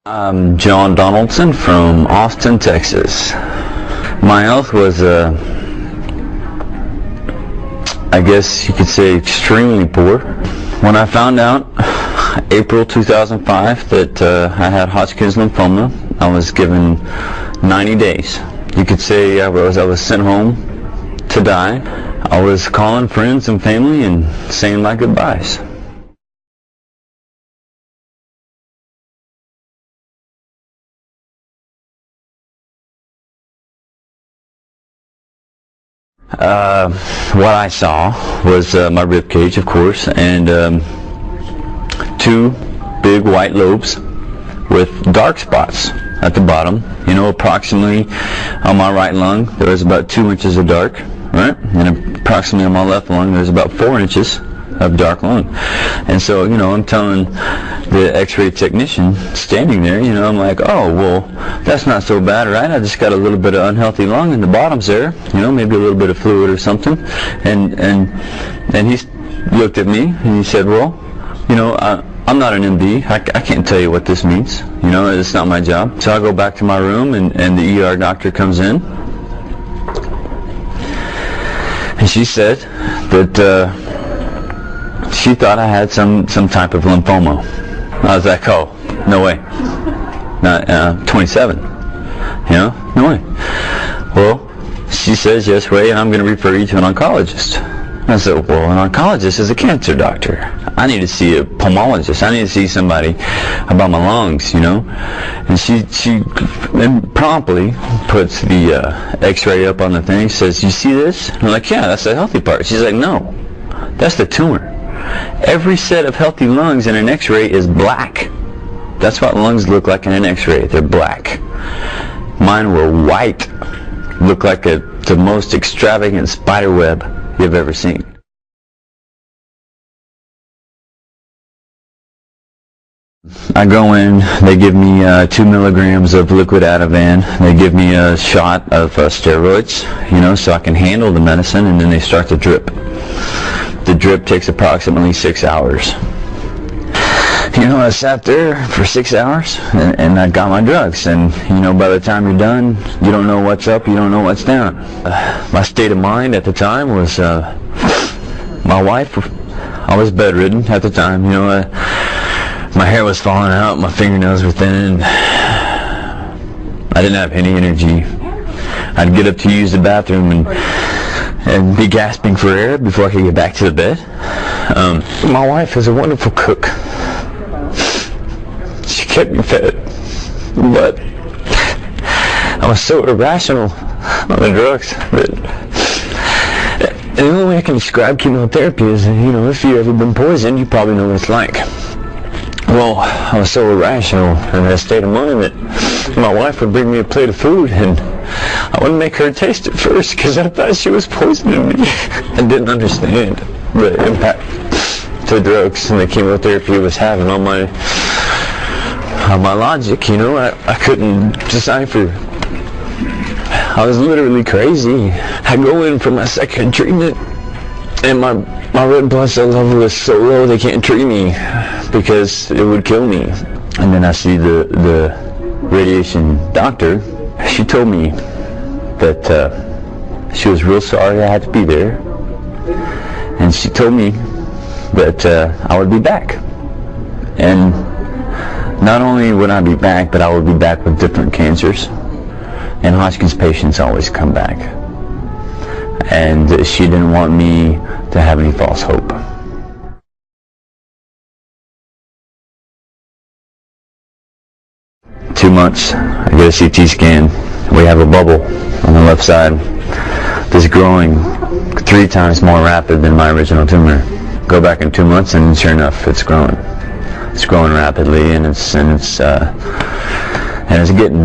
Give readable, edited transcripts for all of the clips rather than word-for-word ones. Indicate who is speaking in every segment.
Speaker 1: I'm John Donaldson from Austin, Texas. My health was, I guess you could say, extremely poor. When I found out, April 2005, that I had Hodgkin's lymphoma, I was given 90 days. You could say I was sent home to die. I was calling friends and family and saying my goodbyes. What I saw was my rib cage, of course, and two big white lobes with dark spots at the bottom. You know, approximately on my right lung there was about 2 inches of dark, right? And approximately on my left lung there's about 4 inches of dark lung. And so, you know, I'm telling the x-ray technician standing there, you know, I'm like, oh, well, that's not so bad, right? I just got a little bit of unhealthy lung in the bottoms there, you know, maybe a little bit of fluid or something. And he looked at me and he said, well, you know, I'm not an MD. I can't tell you what this means. You know, it's not my job. So I go back to my room and the ER doctor comes in. And she said that she thought I had some type of lymphoma. I was like, oh, no way. Not 27. You know, no way. Well, she says, yes, Ray, I'm going to refer you to an oncologist. I said, well, an oncologist is a cancer doctor. I need to see a pulmonologist. I need to see somebody about my lungs, you know. And she promptly puts the x-ray up on the thing, says, you see this? I'm like, yeah, that's the healthy part. She's like, no, that's the tumor. Every set of healthy lungs in an x-ray is black. That's what lungs look like in an x-ray. They're black. Mine were white. Looked like the most extravagant spider web you've ever seen. I go in, they give me 2 milligrams of liquid Ativan, they give me a shot of steroids, you know, so I can handle the medicine, and then they start the drip. The drip takes approximately 6 hours. You know, I sat there for 6 hours and I got my drugs, and you know, by the time you're done, you don't know what's up, you don't know what's down. My state of mind at the time was, my wife, I was bedridden at the time, you know, my hair was falling out, my fingernails were thin, I didn't have any energy. I'd get up to use the bathroom and be gasping for air before I could get back to the bed. My wife is a wonderful cook. She kept me fed, but I was so irrational on the drugs that the only way I can describe chemotherapy is, you know, if you've ever been poisoned, you probably know what it's like. Well, I was so irrational in that state of mind that my wife would bring me a plate of food and I wouldn't make her taste it first because I thought she was poisoning me. I didn't understand the impact the drugs and the chemotherapy was having on my logic, you know. I couldn't decipher. I was literally crazy. I go in for my second treatment and my red blood cell level is so low they can't treat me because it would kill me. And then I see the radiation doctor. She told me that she was real sorry I had to be there, and she told me that I would be back, and not only would I be back, but I would be back with different cancers, and Hodgkin's patients always come back, and she didn't want me to have any false hope. Two months, I get a CT scan. We have a bubble on the left side that's growing 3 times more rapid than my original tumor. Go back in 2 months and sure enough, it's growing. It's growing rapidly, and it's getting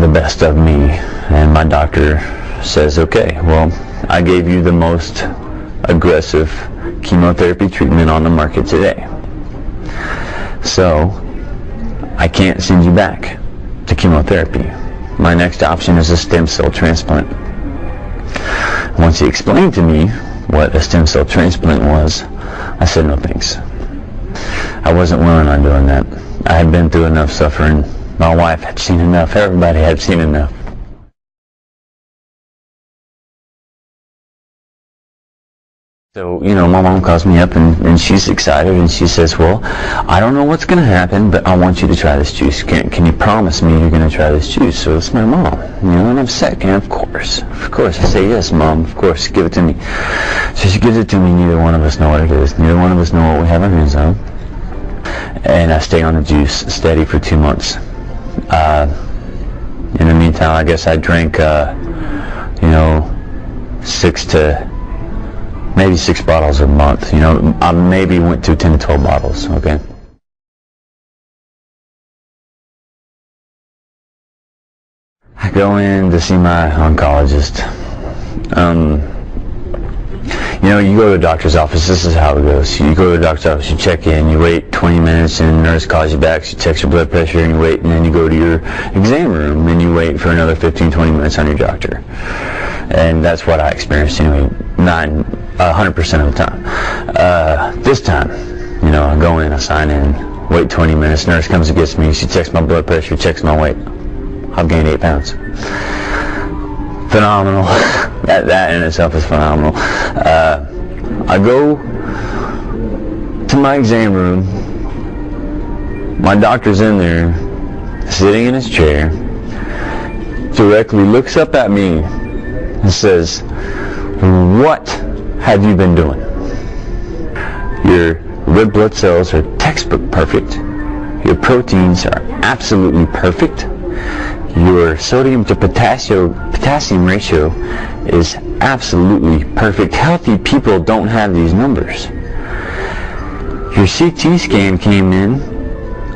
Speaker 1: the best of me. And my doctor says, okay, well, I gave you the most aggressive chemotherapy treatment on the market today, so I can't send you back to chemotherapy. My next option is a stem cell transplant. Once he explained to me what a stem cell transplant was, I said no thanks. I wasn't willing on doing that. I had been through enough suffering My wife had seen enough. Everybody had seen enough. So, you know, my mom calls me up and she's excited and she says, well, I don't know what's going to happen, but I want you to try this juice. Can you promise me you're going to try this juice? So it's my mom, you know, and I'm sick, and of course, I say, yes, Mom, of course, give it to me. So she gives it to me. Neither one of us know what it is. Neither one of us know what we have our hands on. And I stay on the juice steady for 2 months. In the meantime, I guess I drank, you know, 6 bottles a month. You know, I maybe went to 10 to 12 bottles, okay? I go in to see my oncologist. You know, you go to the doctor's office, this is how it goes. You go to the doctor's office, you check in, you wait 20 minutes, and the nurse calls you back, she checks your blood pressure, and you wait, and then you go to your exam room, and you wait for another 15, 20 minutes on your doctor. And that's what I experienced anyway, 100% of the time. This time, you know, I go in, I sign in, wait 20 minutes, nurse comes and gets me, she checks my blood pressure, checks my weight. I've gained 8 pounds. Phenomenal. That in itself is phenomenal. I go to my exam room. My doctor's in there, sitting in his chair, directly looks up at me and says, what have you been doing? Your red blood cells are textbook perfect. Your proteins are absolutely perfect. Your sodium to potassium ratio is absolutely perfect. Healthy people don't have these numbers. Your CT scan came in.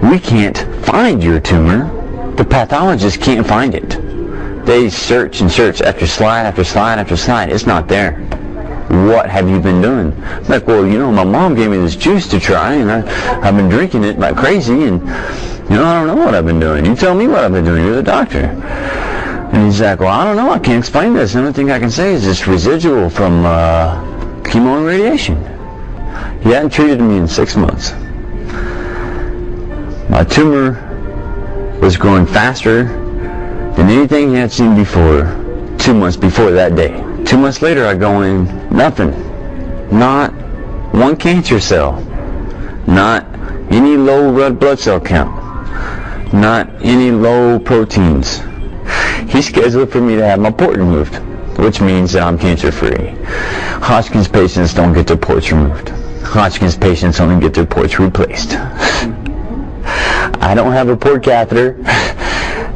Speaker 1: We can't find your tumor. The pathologist can't find it. They search and search after slide after slide after slide. It's not there. What have you been doing? I'm like, well, you know, my mom gave me this juice to try, and I've been drinking it like crazy, and you know, I don't know what I've been doing. You tell me what I've been doing. You're the doctor. And he's like, well, I don't know. I can't explain this. The only thing I can say is it's residual from chemo and radiation. He hadn't treated me in 6 months. My tumor was growing faster than anything he had seen before, 2 months before that day. 2 months later, I go in, nothing. Not one cancer cell. Not any low red blood cell count. Not any low proteins. He's scheduled for me to have my port removed, which means that I'm cancer-free. Hodgkin's patients don't get their ports removed. Hodgkin's patients only get their ports replaced. I don't have a port catheter,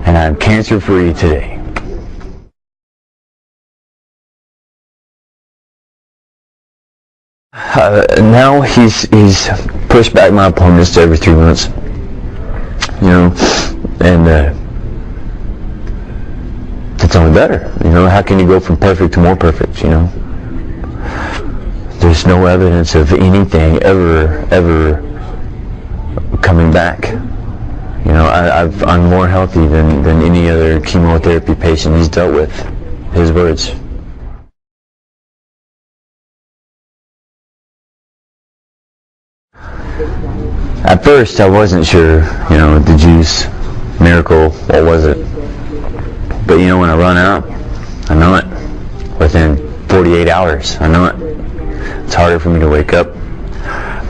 Speaker 1: and I'm cancer-free today. Now he's pushed back my appointments to every 3 months. You know, and it's only better. You know, how can you go from perfect to more perfect, you know? There's no evidence of anything ever coming back. You know, I'm more healthy than any other chemotherapy patient he's dealt with. His words. At first, I wasn't sure, you know, the juice, miracle, what was it? But, you know, when I run out, I know it. Within 48 hours, I know it. It's harder for me to wake up.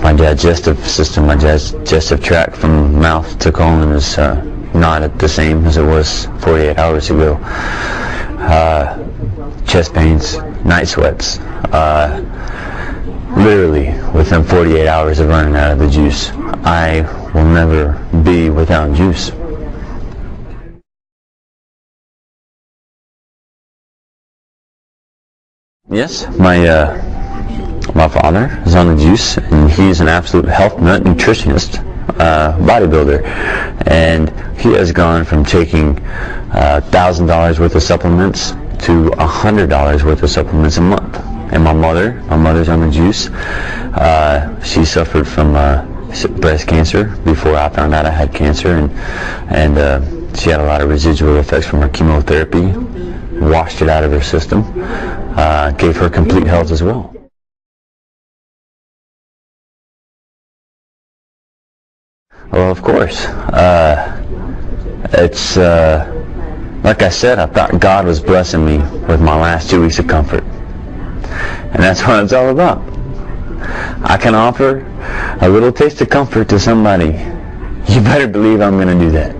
Speaker 1: My digestive system, my digestive tract from mouth to colon is not the same as it was 48 hours ago. Chest pains, night sweats. Literally, within 48 hours of running out of the juice, I will never be without juice. Yes, my father is on the juice, and he's an absolute health nut nutritionist, bodybuilder, and he has gone from taking $1,000 worth of supplements to $100 worth of supplements a month. And my mother's on the juice. She suffered from breast cancer before I found out I had cancer, and she had a lot of residual effects from her chemotherapy. Washed it out of her system. Gave her complete health as well. Well, of course. It's, like I said, I thought God was blessing me with my last 2 weeks of comfort. And that's what it's all about. I can offer a little taste of comfort to somebody. You better believe I'm going to do that.